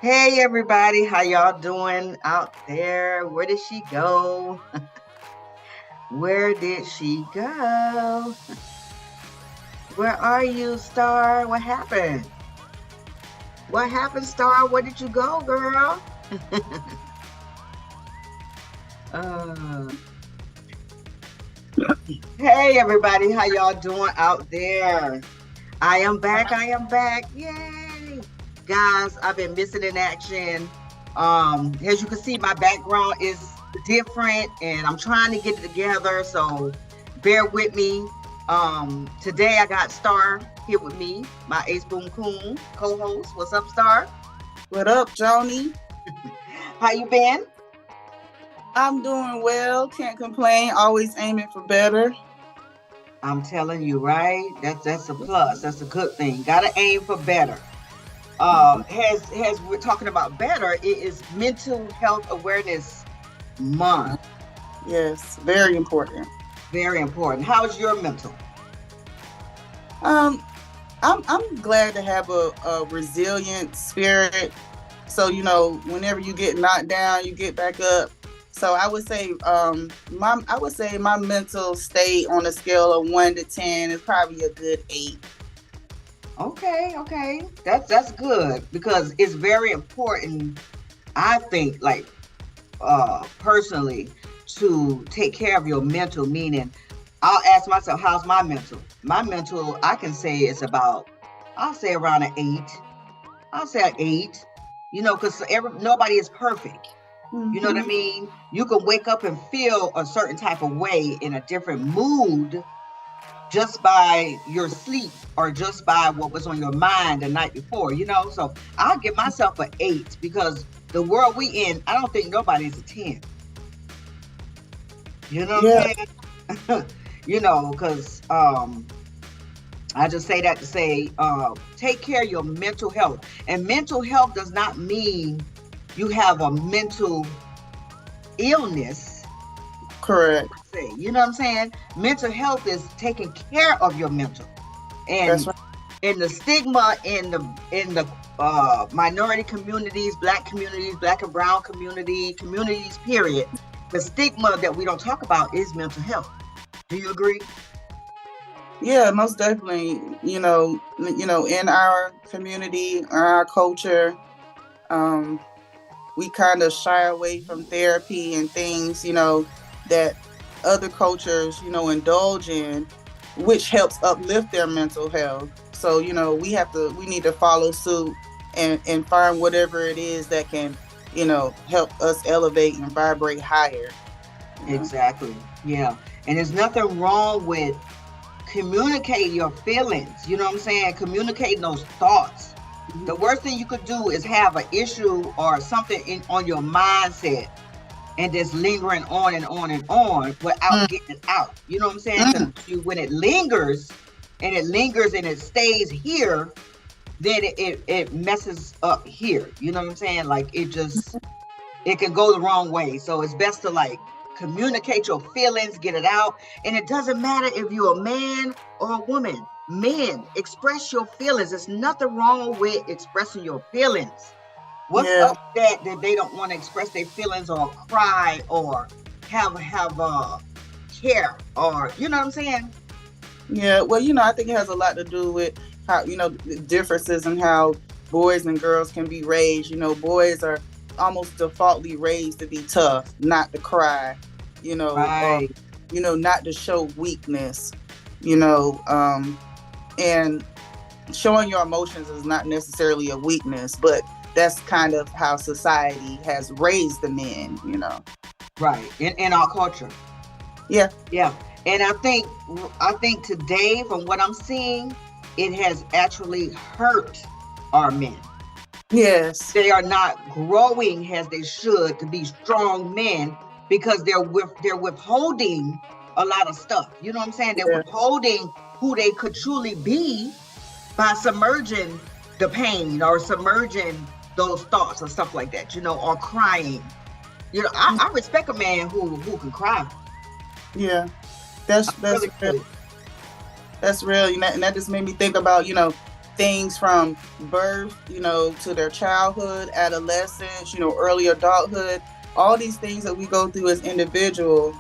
Hey everybody, how y'all doing out there? Where did she go? Where did she go? Where are you, Star? What happened? What happened, Star? Where did you go, girl? uh, hey everybody, how y'all doing out there? I am back. I am back. Yay! Guys, I've been missing in action. As you can see, my background is different and I'm trying to get it together. So bear with me. Today I got Star here with me, my Ace Boom Coon co-host. What's up, Star? What up, Joni? How you been? I'm doing well. Can't complain. Always aiming for better. I'm telling you, right? That's a plus. That's a good thing. Gotta aim for better. As we're talking about better, it is Mental Health Awareness Month. Yes, very important. Very important. How's your mental? Um, I'm glad to have a resilient spirit. So whenever you get knocked down, you get back up. So I would say my mental state on a scale of 1 to 10 is probably a good 8. Okay. That's good because it's very important, I think, like personally, to take care of your mental, meaning I'll ask myself, how's my mental? My mental, I can say it's about, I'll say around an 8. I'll say an 8, because nobody is perfect. You know what I Mm-hmm. mean? You can wake up and feel a certain type of way in a different mood just by your sleep or just by what was on your mind the night before. So I'll give myself an 8 because the world we in, I don't think nobody's a 10. You know what Yeah. I'm saying? Because I just say that to say, take care of your mental health. And mental health does not mean you have a mental illness. Correct. You know what I'm saying? Mental health is taking care of your mental. That's And right. in the stigma in the minority communities, black and brown communities, period, the stigma that we don't talk about is mental health. Do you agree? Yeah, most definitely. In our community, our culture, um, we kind of shy away from therapy and things, that other cultures, indulge in, which helps uplift their mental health. So, we need to follow suit and find whatever it is that can, help us elevate and vibrate higher, you know. Exactly. Yeah. And there's nothing wrong with communicating your feelings. You know what I'm saying? Communicating those thoughts. The worst thing you could do is have an issue or something on your mindset and just lingering on and on and on without getting it out. You know what I'm saying? Because Mm-hmm. when it lingers and it stays here, then it messes up here. You know what I'm saying? Like it can go the wrong way. So it's best to like communicate your feelings, get it out. And it doesn't matter if you're a man or a woman. Men, express your feelings. There's nothing wrong with expressing your feelings. What's Yeah. up that they don't want to express their feelings or cry or have care or you know what I'm saying? Yeah, well, I think it has a lot to do with how, the differences in how boys and girls can be raised. Boys are almost defaultly raised to be tough, not to cry, or, Right. not to show weakness, you know, um, and showing your emotions is not necessarily a weakness, but that's kind of how society has raised the men. Right. In our culture. Yeah. Yeah. And I think today, from what I'm seeing, it has actually hurt our men. Yes. They are not growing as they should to be strong men because they're withholding a lot of stuff. You know what I'm saying? They're Yeah. withholding who they could truly be by submerging the pain or submerging those thoughts or stuff like that, or crying. I respect a man who can cry. Yeah. I That's really real. do. That's real. And that just made me think about, things from birth, to their childhood, adolescence, early adulthood, all these things that we go through as individual,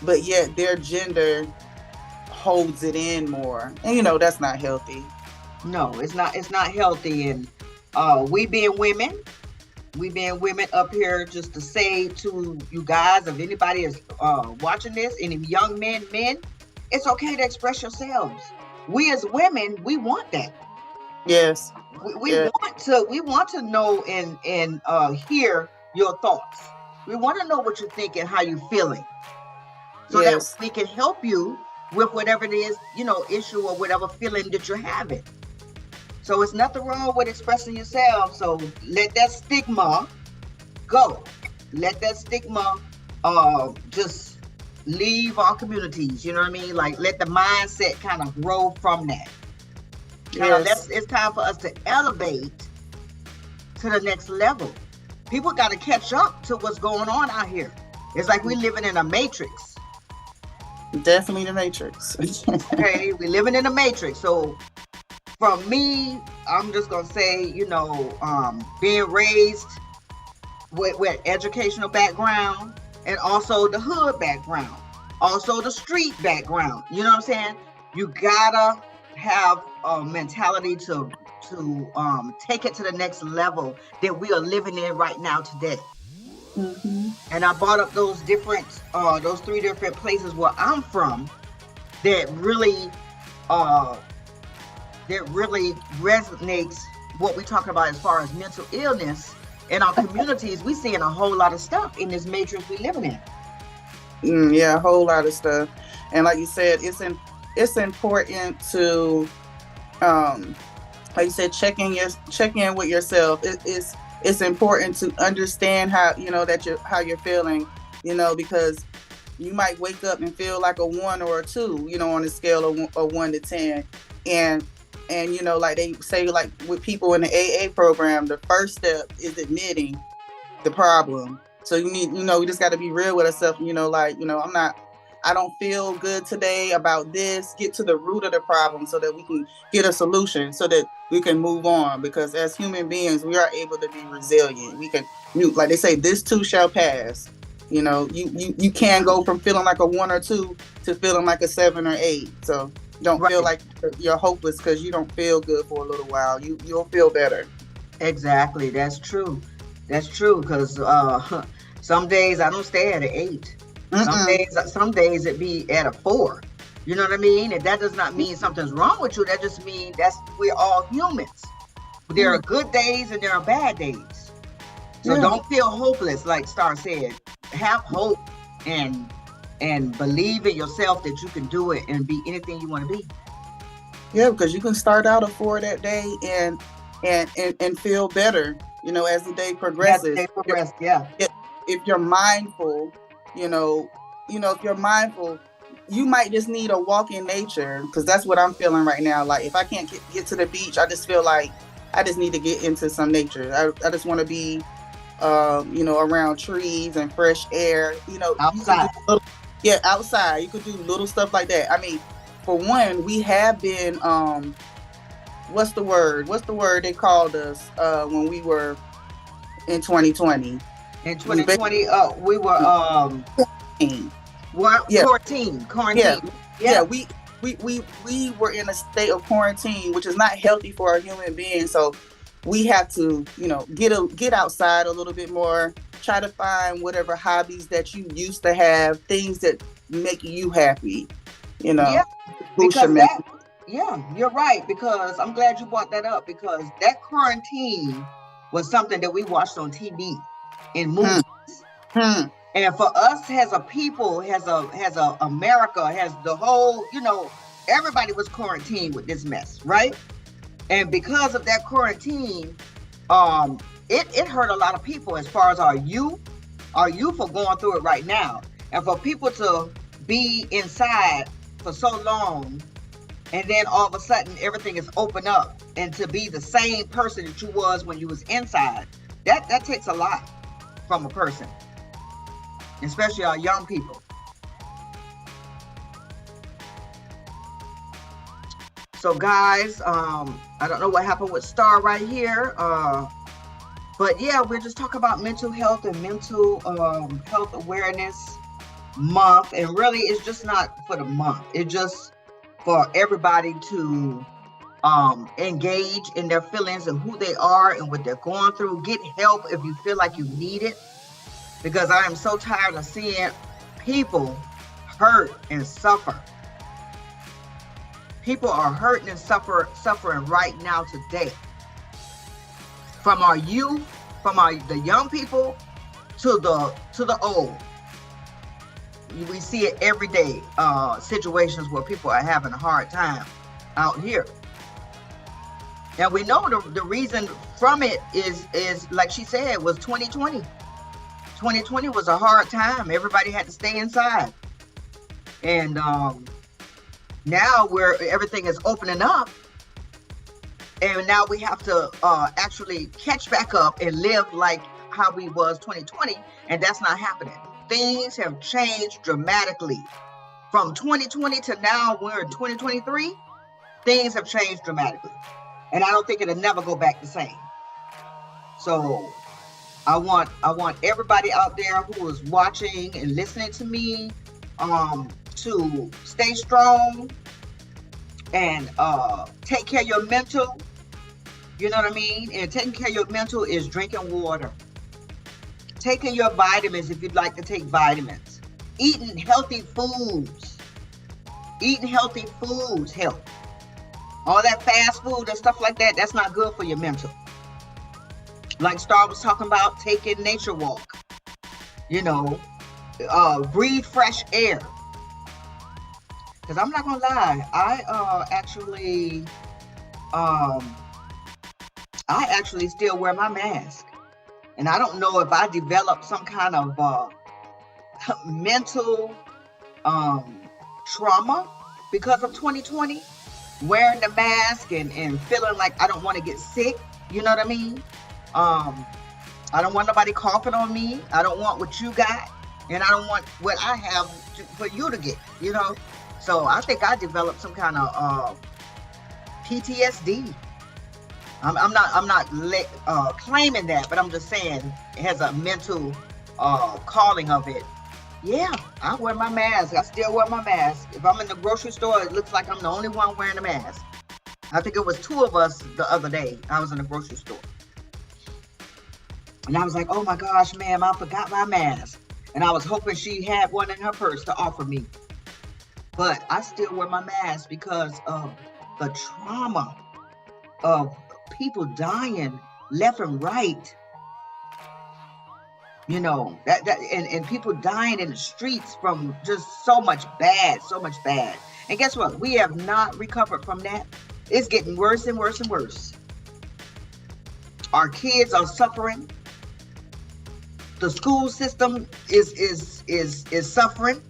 but yet their gender holds it in more. And that's not healthy. No, it's not healthy. And we being women, up here, just to say to you guys, if anybody is watching this, any young men, it's okay to express yourselves. We as women, we want that. Yes. We Yeah. want to know and hear your thoughts. We want to know what you're thinking, how you're feeling, so that Yes. we can help you with whatever it is, issue or whatever feeling that you're having. So it's nothing wrong with expressing yourself. So let that stigma go. Let that stigma just leave our communities. You know what I mean? Like, let the mindset kind of grow from that. Yes. It's time for us to elevate to the next level. People got to catch up to what's going on out here. It's like we're living in a matrix. Definitely the matrix. Okay, we're living in a matrix. So for me, I'm just gonna say, being raised with educational background, and also the hood background, also the street background. You know what I'm saying? You gotta have a mentality to take it to the next level that we are living in right now today. Mm-hmm. And I brought up those three different places where I'm from that really resonates what we're talking about as far as mental illness in our communities. We seeing a whole lot of stuff in this matrix we living in. Yeah, a whole lot of stuff. And like you said, it's important to, like you said, check in with yourself. It's important to understand how how you're feeling, because you might wake up and feel like a 1 or a 2, on a scale of 1 to 10, and like they say, like with people in the AA program, the first step is admitting the problem. So you need, we just got to be real with ourselves. I don't feel good today about this. Get to the root of the problem so that we can get a solution, so that we can move on. Because as human beings, we are able to be resilient. We can, like they say, this too shall pass. You can go from feeling like a 1 or 2 to feeling like a 7 or 8. So don't feel like you're hopeless because you don't feel good for a little while. You'll feel better. Exactly. That's true. Because some days I don't stay at an 8. Some days it be at a 4. You know what I mean? And that does not mean something's wrong with you. That just means we're all humans. There are good days and there are bad days. So don't feel hopeless, like Star said. Have hope and believe in yourself that you can do it and be anything you want to be. Yeah, because you can start out a 4 that day and feel better, as the day progresses. If you're mindful, if you're mindful, you might just need a walk in nature, because that's what I'm feeling right now. Like, if I can't get to the beach, I just feel like I just need to get into some nature. I just want to be, around trees and fresh air. Outside. Outside. You could do little stuff like that. I mean, for one, we have been, what's the word they called us when we were in 2020? In 2020, we were quarantine. Yeah, we were in a state of quarantine, which is not healthy for a human being. So we have to, get outside a little bit more. Try to find whatever hobbies that you used to have, things that make you happy. Yeah, because you're right. Because I'm glad you brought that up, because that quarantine was something that we watched on TV in movies. And for us as a people, has a America, has the whole, everybody was quarantined with this mess, right? And because of that quarantine, it hurt a lot of people as far as our youth are going through it right now. And for people to be inside for so long, and then all of a sudden everything is open up, and to be the same person that you was when you was inside, that takes a lot from a person, especially our young people. So guys, I don't know what happened with Star right here. But yeah, we're just talking about mental health and mental health awareness month. And really, it's just not for the month. It's just for everybody to engage in their feelings and who they are and what they're going through. Get help if you feel like you need it. Because I am so tired of seeing people hurt and suffer. People are hurting and suffering right now today. From our youth, from the young people to the old. We see it every day. Situations where people are having a hard time out here. And we know the reason from it is like she said, was 2020. 2020 was a hard time. Everybody had to stay inside. And now where everything is opening up, and now we have to actually catch back up and live like how we was 2020, and that's not happening. Things have changed dramatically. From 2020 to now, we're in 2023, things have changed dramatically. And I don't think it'll never go back the same. So I want everybody out there who is watching and listening to me to stay strong and take care of your mental. You know what I mean? And taking care of your mental is drinking water. Taking your vitamins if you'd like to take vitamins. Eating healthy foods. Eating healthy foods help. All that fast food and stuff like that, that's not good for your mental. Like Star was talking about, taking nature walk. You know, breathe fresh air. Because I'm not going to lie, I actually still wear my mask. And I don't know if I developed some kind of mental trauma because of 2020. Wearing the mask and feeling like I don't want to get sick. You know what I mean? I don't want nobody coughing on me. I don't want what you got. And I don't want what I have for you to get, you know? So I think I developed some kind of PTSD. I'm not claiming that, but I'm just saying it has a mental calling of it. Yeah, I wear my mask. I still wear my mask. If I'm in the grocery store, it looks like I'm the only one wearing a mask. I think it was 2 of us the other day. I was in the grocery store. And I was like, oh my gosh, ma'am, I forgot my mask. And I was hoping she had one in her purse to offer me. But I still wear my mask because of the trauma of people dying left and right. You know, and people dying in the streets from just so much bad. And guess what? We have not recovered from that. It's getting worse and worse and worse. Our kids are suffering. The school system is suffering.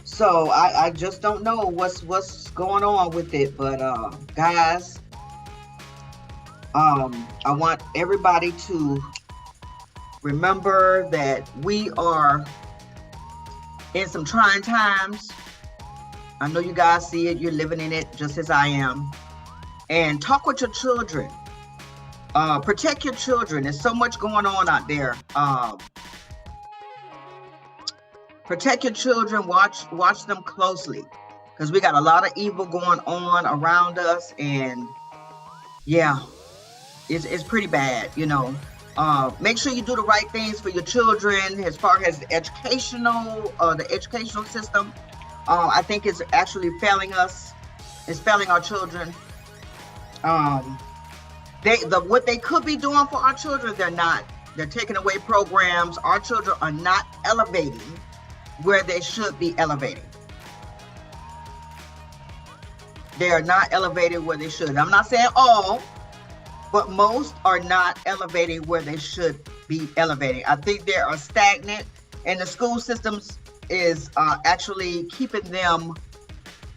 So I just don't know what's going on with it. But guys, I want everybody to remember that we are in some trying times. I know you guys see it. You're living in it just as I am. And talk with your children. Protect your children. There's so much going on out there. Protect your children. Watch them closely. Because we got a lot of evil going on around us. And yeah. It's pretty bad, you know. Make sure you do the right things for your children as far as the educational system. I think it's actually failing us. It's failing our children. What they could be doing for our children, they're not. They're taking away programs. Our children are not elevating where they should be elevating. They are not elevated where they should. I'm not saying all, but most are not elevating where they should be elevating. I think they are stagnant, and the school systems is actually keeping them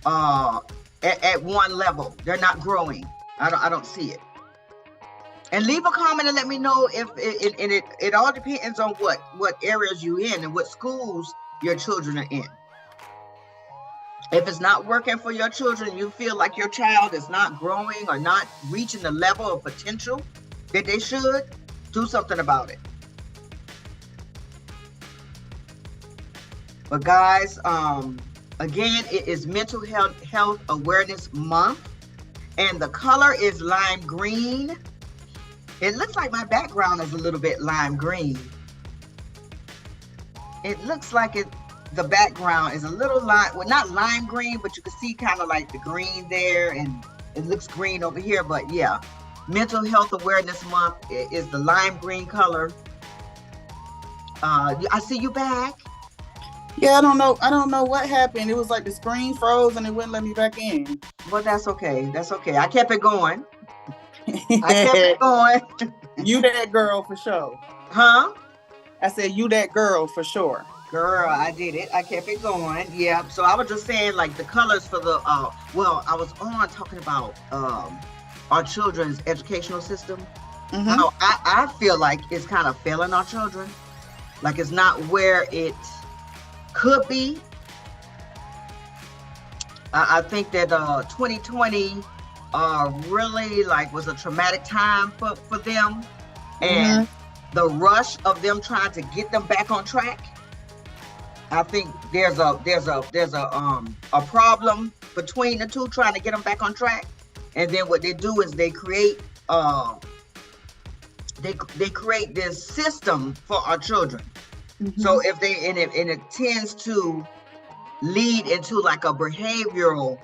at one level. They're not growing. I don't see it. And leave a comment and let me know if it all depends on what areas you're in and what schools your children are in. If it's not working for your children, you feel like your child is not growing or not reaching the level of potential that they should, do something about it. But guys, again, it is Mental Health Awareness Month, and the color is lime green. It looks like my background is a little bit lime green. It looks like the background is a little lime, well, not lime green, but you can see kind of like the green there, and it looks green over here. But yeah, Mental Health Awareness Month is the lime green color. I see you back. Yeah, I don't know what happened. It was like the screen froze and it wouldn't let me back in. Well, that's okay. That's okay. I kept it going. You that girl for sure. Huh? I said, you that girl for sure. Girl, I did it. I kept it going. Yeah. So I was just saying, like, the colors for the, well, I was on talking about our children's educational system. Mm-hmm. How I feel like it's kind of failing our children. Like, it's not where it could be. I think that 2020 really like was a traumatic time for them, and the rush of them trying to get them back on track. I think there's a problem between the two, trying to get them back on track. And then what they do is they create this system for our children. Mm-hmm. So if they and it tends to lead into like a behavioral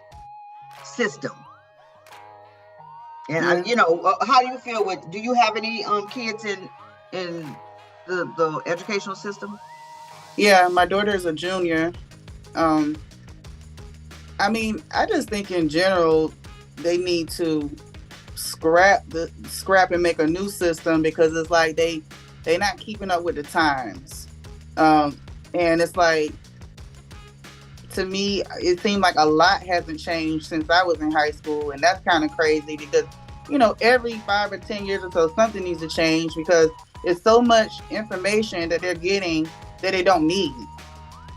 system. And how do you feel with? Do you have any kids in the educational system? Yeah, my daughter is a junior. I mean, I just think in general they need to scrap and make a new system, because it's like they not keeping up with the times. And it's like, to me, it seemed like a lot hasn't changed since I was in high school, and that's kind of crazy because, every 5 or 10 years or so, something needs to change, because it's so much information that they're getting that they don't need.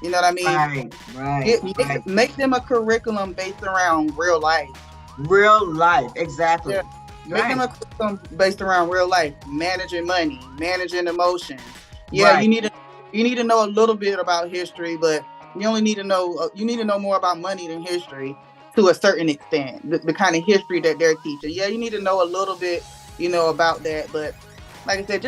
You know what I mean? Right. Make them a curriculum based around real life. Real life, exactly. Yeah. Make them a curriculum based around real life, managing money, managing emotions. Yeah, right. You need to know a little bit about history, but you only need to know more about money than history to a certain extent. The kind of history that they're teaching. Yeah, you need to know a little bit, about that. But like I said,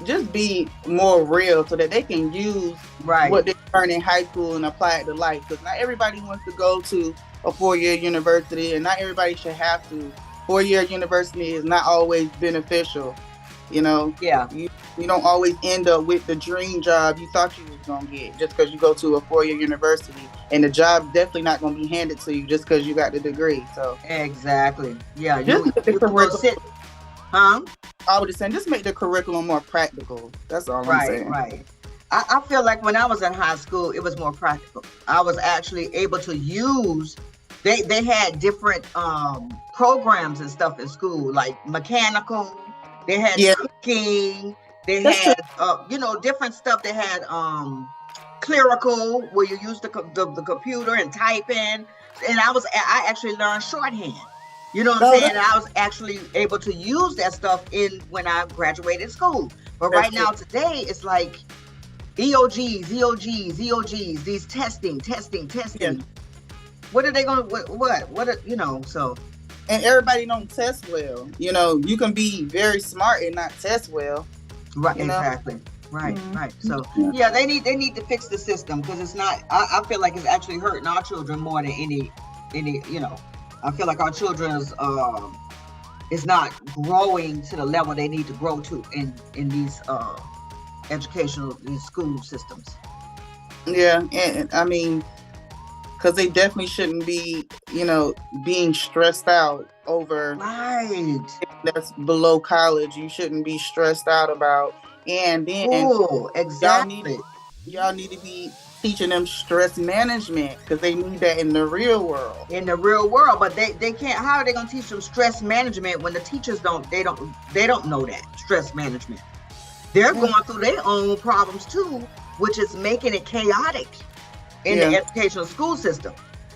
just be more real so that they can use what they learn in high school and apply it to life. Because not everybody wants to go to a 4-year university, and not everybody should have to. 4-year university is not always beneficial. Yeah. You don't always end up with the dream job you thought you was going to get just because you go to a 4-year university, and the job's definitely not going to be handed to you just because you got the degree. So exactly. Yeah. I would just say, just make the curriculum more practical. That's all I'm saying. Right. I feel like when I was in high school, it was more practical. I was actually able to use. They had different programs and stuff in school, like mechanical. They had cooking. They had different stuff. They had clerical, where you use the computer and typing. And I actually learned shorthand. You know what I'm saying? And I was actually able to use that stuff when I graduated school. But right now, today, it's like EOGs, these testing. Yeah. What are they going to, so. And everybody don't test well. You can be very smart and not test well. Right, exactly. Right, right. So, yeah, they need to fix the system, because it's not, I feel like it's actually hurting our children more than any, I feel like our children is not growing to the level they need to grow to in these these school systems. Yeah, and I mean, because they definitely shouldn't be, being stressed out over that's below college. You shouldn't be stressed out about. And then exactly. Y'all need to be teaching them stress management, because they need that in the real world. But they can't. How are they going to teach them stress management when the teachers don't know that stress management? They're going through their own problems too, which is making it chaotic in the educational school system.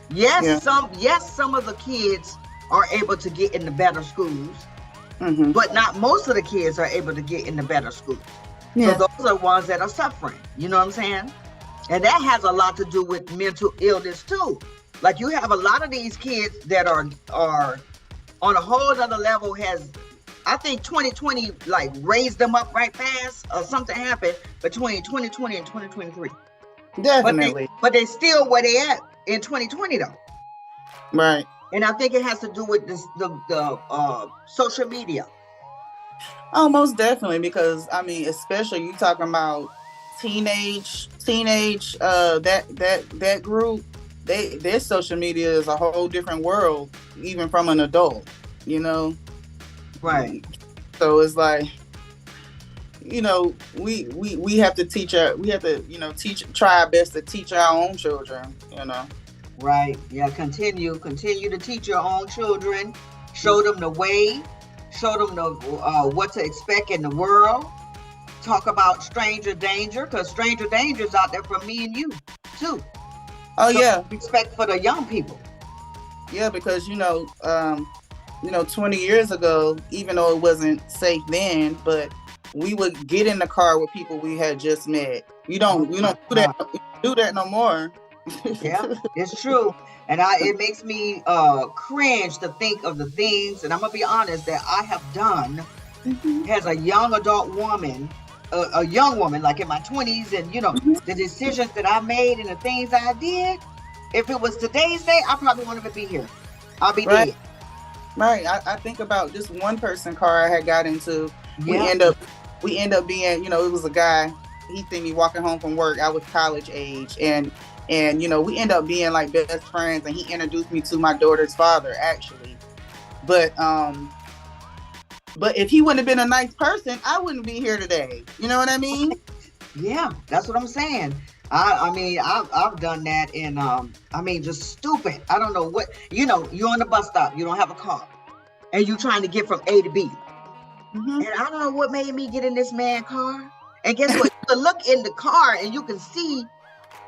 Yeah. Some of the kids are able to get into better schools, Mm-hmm. but not most of the kids are able to get into better schools. So Yeah. those are ones that are suffering. You know what I'm saying? And that has a lot to do with mental illness too. Like you have a lot of these kids that are on a whole other level. Has I think 2020 like raised them up right fast, or something happened between 2020 and 2023. But they Definitely. but they still where they at in 2020 though. Right. And I think it has to do with the social media. Oh, most definitely, because I mean, especially you talking about teenage that group, their social media is a whole different world, even from an adult, you know. Right. So it's like, we have to we have to, try our best to teach our own children, Right. Yeah. Continue to teach your own children. Show them the way. Show them the what to expect in the world. Talk about stranger danger, because stranger danger is out there for me and you too. Oh So yeah. respect for the young people. Yeah, because 20 years ago, even though it wasn't safe then, but we would get in the car with people we had just met. You Oh don't you my don't do God. that do that no more. Yeah, it's true. And it makes me cringe to think of the things, and I'm gonna be honest, that I have done Mhm. as a young adult woman, a young woman, like in my 20s, and Mhm. the decisions that I made and the things I did. If it was today's day, I probably wouldn't even be here. I'll be Right, dead. right. I think about just one person car I had got into. We Yeah. end up we end up being, it was a guy. He seen me walking home from work. I was college age, and we end up being like best friends. And he introduced me to my daughter's father, actually. But if he wouldn't have been a nice person, I wouldn't be here today. You know what I mean? Yeah, that's what I'm saying. I mean, I've done that, and I mean, just stupid. I don't know what, you're on the bus stop, you don't have a car, and you're trying to get from A to B. Mm-hmm. And I don't know what made me get in this man car. And guess what? You can look in the car and you can see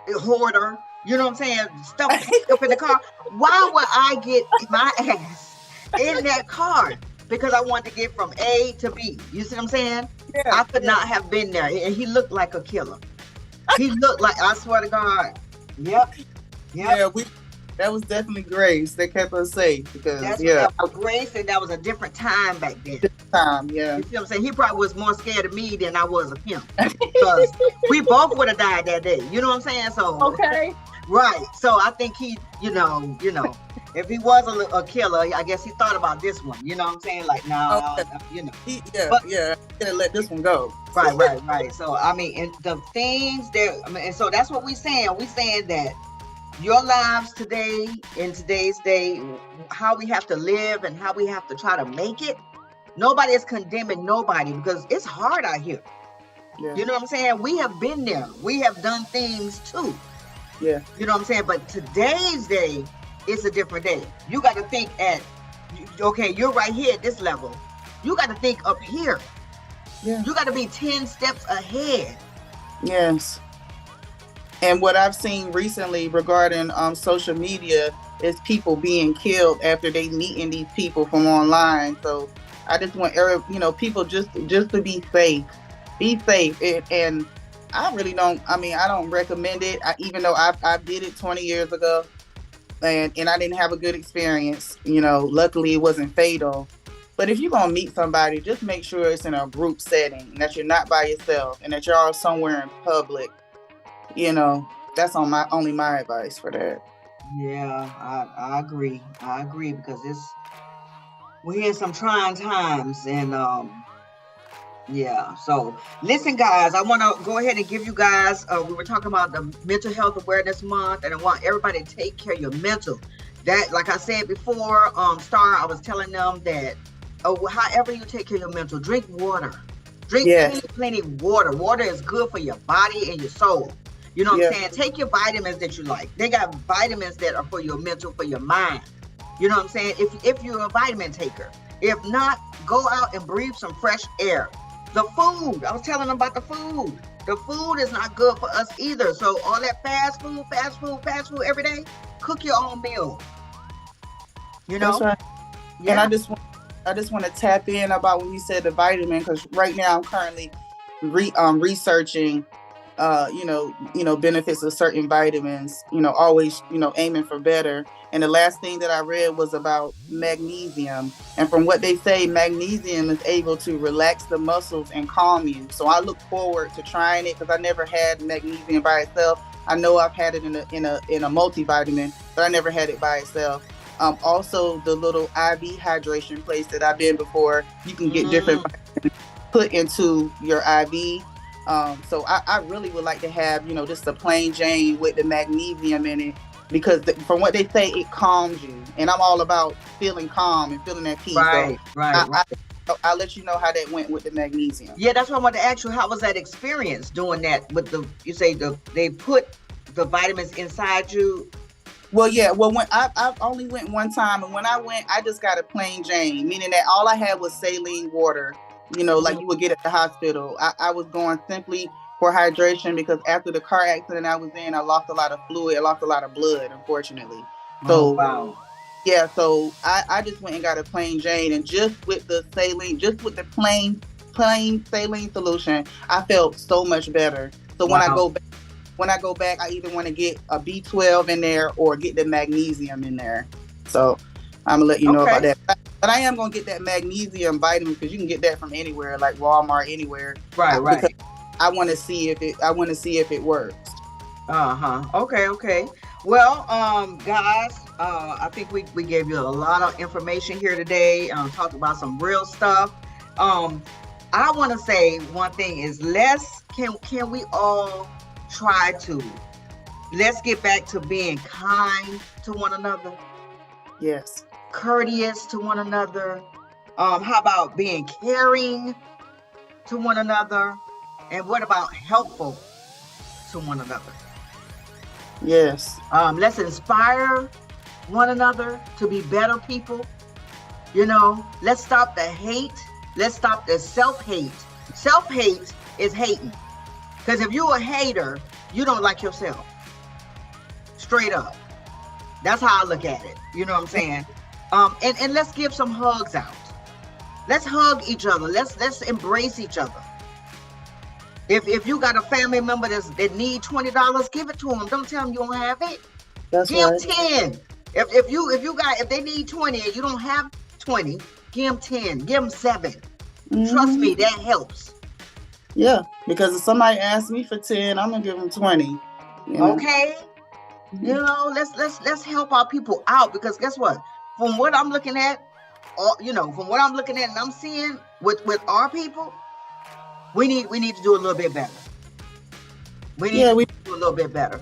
the hoarder, you know what I'm saying? Stuff packed up in the car. Why would I get my ass in that car? Because I wanted to get from A to B. You see what I'm saying? Yeah, I could yeah, not have been there. And he looked like a killer. He looked like, I swear to God. Yep. Yep. yeah. That was definitely grace that kept us safe because yeah, That was grace, and that was a different time back then. time, yeah. You see what I'm saying? He probably was more scared of me than I was of him. Because we both would have died that day. You know what I'm saying? So Okay. right. So I think he, if he was a killer, I guess he thought about this one. You know what I'm saying? Like, no, Yeah, But yeah. I gotta let this one go. right. So I mean, and the things that and so that's what we're saying. We're saying that your lives today, in today's day, how we have to live and how we have to try to make it. Nobody is condemning nobody, because it's hard out here. Yeah, You know what I'm saying? We have been there. We have done things too. yeah, You know what I'm saying? But today's day, it's a different day. You got to think okay, you're right here at this level. You got to think up here. yeah. You got to be 10 steps ahead. Yes. And what I've seen recently regarding social media is people being killed after they meeting these people from online. So I just want people just to be safe. Be safe. And I really don't. I mean, I don't recommend it. Even though I did it 20 years ago, and I didn't have a good experience. Luckily it wasn't fatal. But if you're gonna meet somebody, just make sure it's in a group setting, and that you're not by yourself, and that you're all somewhere in public. That's only my advice for that. Yeah, I agree. I agree, because we're in some trying times, and yeah. So listen, guys, I want to go ahead and give you guys. We were talking about the Mental Health Awareness Month, and I want everybody to take care of your mental. That, like I said before, Star, I was telling them that however you take care of your mental, drink water. Drink Yes. plenty water. Water is good for your body and your soul. You know what I'm Yeah. saying? Take your vitamins that you like. They got vitamins that are for your mental, for your mind. You know what I'm saying? If you're a vitamin taker. If not, go out and breathe some fresh air. The food. I was telling them about the food. The food is not good for us either. So all that fast food every day, cook your own meal. You That's know? right. And Yeah. I just want to tap in about when you said the vitamin, because right now I'm currently researching benefits of certain vitamins, always, aiming for better. And the last thing that I read was about magnesium. And from what they say, magnesium is able to relax the muscles and calm you. So I look forward to trying it, because I never had magnesium by itself. I know I've had it in a multivitamin, but I never had it by itself. Also, the little IV hydration place that I've been before, you can get different Mm, put into your IV. So I really would like to have, just a plain Jane with the magnesium in it, because from what they say, it calms you. And I'm all about feeling calm and feeling at peace. So right, right, I, right. I, I'll let you know how that went with the magnesium. Yeah, that's what I wanted to ask you. How was that experience doing that with you say they put the vitamins inside you? Well, yeah. Well, when I only went one time, and when I went, I just got a plain Jane, meaning that all I had was saline water. Like Mhm. you would get at the hospital. I was going simply for hydration, because after the car accident I was in, I lost a lot of fluid. I lost a lot of blood, unfortunately. Oh, So wow. yeah, so I just went and got a plain Jane, and just with the saline, just with the plain saline solution, I felt so much better. So Wow. when I go back, I either want to get a B12 in there or get the magnesium in there. So I'm gonna let you know about Okay. that. But I am gonna get that magnesium vitamin, because you can get that from anywhere, like Walmart, anywhere. Right, Because right. I want to see if it works. Uh-huh. Okay, okay. Well, guys, I think we gave you a lot of information here today. Talked about some real stuff. Um, I want to say one thing is can we all try to let's get back to being kind to one another, Yes. courteous to one another. How about being caring to one another? And what about helpful to one another? Yes. Let's inspire one another to be better people. Let's stop the hate. Let's stop the self-hate. Self-hate is hating. Because if you're a hater, you don't like yourself. Straight up. That's how I look at it. You know what I'm saying? And let's give some hugs out. Let's hug each other. Let's embrace each other. If you got a family member that need $20, give it to them. Don't tell them you don't have it. That's Give right. 10. If they need 20 and you don't have 20, give them 10. Give them 7. Trust Hmm. me, that helps. Yeah, because if somebody asks me for 10, I'm gonna give them 20. You know. Okay? Let's help our people out, because guess what? From what I'm looking at, and I'm seeing with our people, we need to do a little bit better. We need Yeah, to do a little bit better.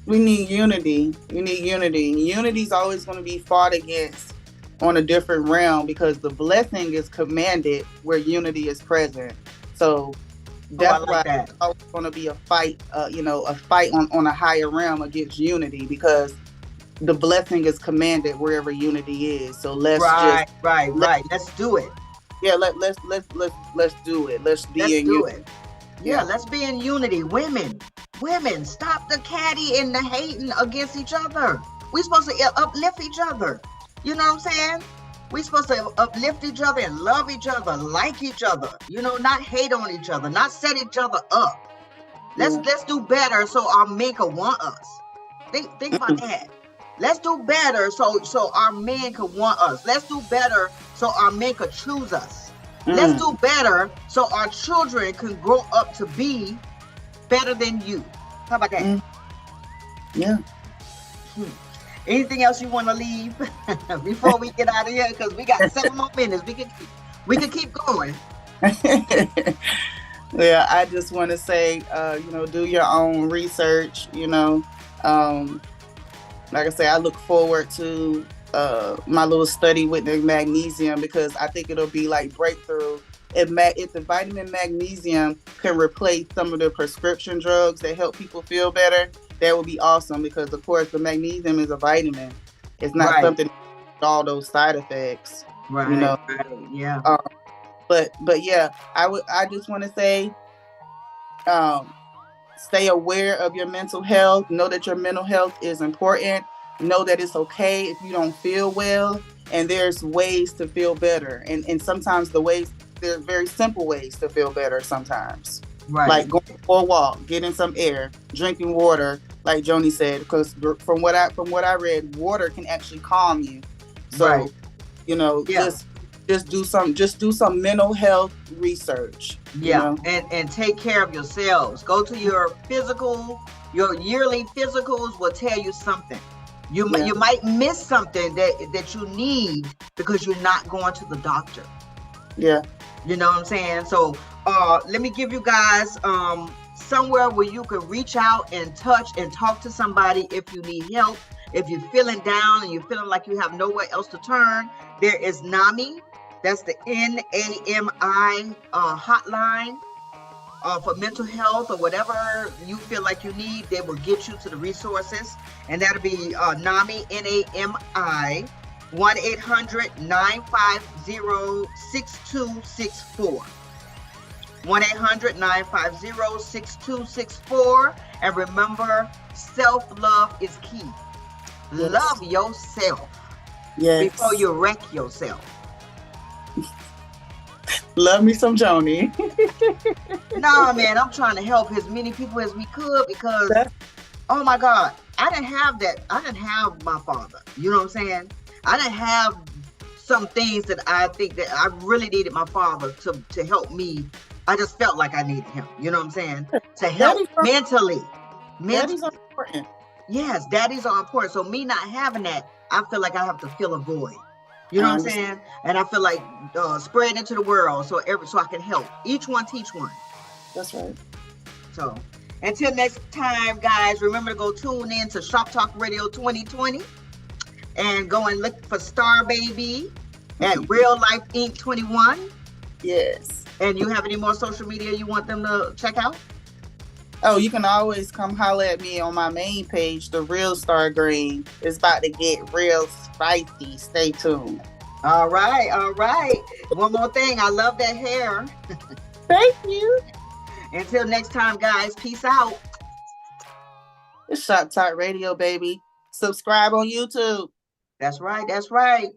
we need unity. We need unity. Unity's always going to be fought against on a different realm, because the blessing is commanded where unity is present. So Oh, I that's like why that. it's always going to be a fight. A fight on a higher realm against unity, because the blessing is commanded wherever unity is. So let's just Right, right, let right. Let's do it. yeah let's do it. Let's be Let's in do unity. it. Yeah, Yeah. let's be in unity. Women, stop the catty and the hating against each other. We supposed to uplift each other. You know what I'm saying? We supposed to uplift each other and love each other, like each other. Not hate on each other, not set each other up. Let's Yeah. let's do better so our men can want us. Think about that. Let's do better so our men can want us. Let's do better so our men could choose us. Let's Mm. do better so our children can grow up to be better than you. How about that? Mm. Yeah. Hmm. Anything else you want to leave before we get out of here? Because we got 7 more minutes. We can keep going. Yeah, I just want to say, do your own research. Um, like I say, I look forward to my little study with the magnesium, because I think it'll be like breakthrough. If the vitamin magnesium can replace some of the prescription drugs that help people feel better, that would be awesome. Because of course, the magnesium is a vitamin. It's not Right, something with all those side effects. You right, know. right. Yeah. Um, but yeah, I just want to say, um, Stay aware of your mental health. Know that your mental health is important. Know that it's okay if you don't feel well. And there's ways to feel better. And sometimes there are very simple ways to feel better sometimes. Right. Like going for a walk, getting some air, drinking water, like Joni said, because from what I read, water can actually calm you. Right. So, you know, Yeah. just do some mental health research, you Yeah. know. And take care of yourselves. Go to your physical, your yearly physicals will tell you something. Yeah. You might miss something that you need because you're not going to the doctor. Yeah. You know what I'm saying? So let me give you guys somewhere where you can reach out and touch and talk to somebody if you need help. If you're feeling down and you're feeling like you have nowhere else to turn, there is NAMI. That's the NAMI hotline for mental health or whatever you feel like you need. They will get you to the resources, and that'll be NAMI, NAMI, 1-800-950-6264. 1-800-950-6264. And remember, self-love is key. Yes. Love yourself before Yes. you wreck yourself. Love me some Joni. Nah, man, I'm trying to help as many people as we could because, That's oh my God, I didn't have that. I didn't have my father. You know what I'm saying? I didn't have some things that I think that I really needed my father to help me. I just felt like I needed him. You know what I'm saying? To help daddy's mentally. daddy's Mentally. important. Yes, daddies are important. So me not having that, I feel like I have to fill a void. You know I what I'm understand. saying? And I feel like spread into the world so I can help. Each one teach one. That's right. So until next time, guys, remember to go tune in to Shop Talk Radio 2020 and go and look for Star Baby at Real Life Inc. 21. Yes. And you have any more social media you want them to check out? Oh, you can always come holler at me on my main page, The Real Star Green. It's about to get real spicy. Stay tuned. All right, all right. One more thing. I love that hair. Thank you. Until next time, guys, peace out. It's Shop Talk Radio, baby. Subscribe on YouTube. That's right, that's right.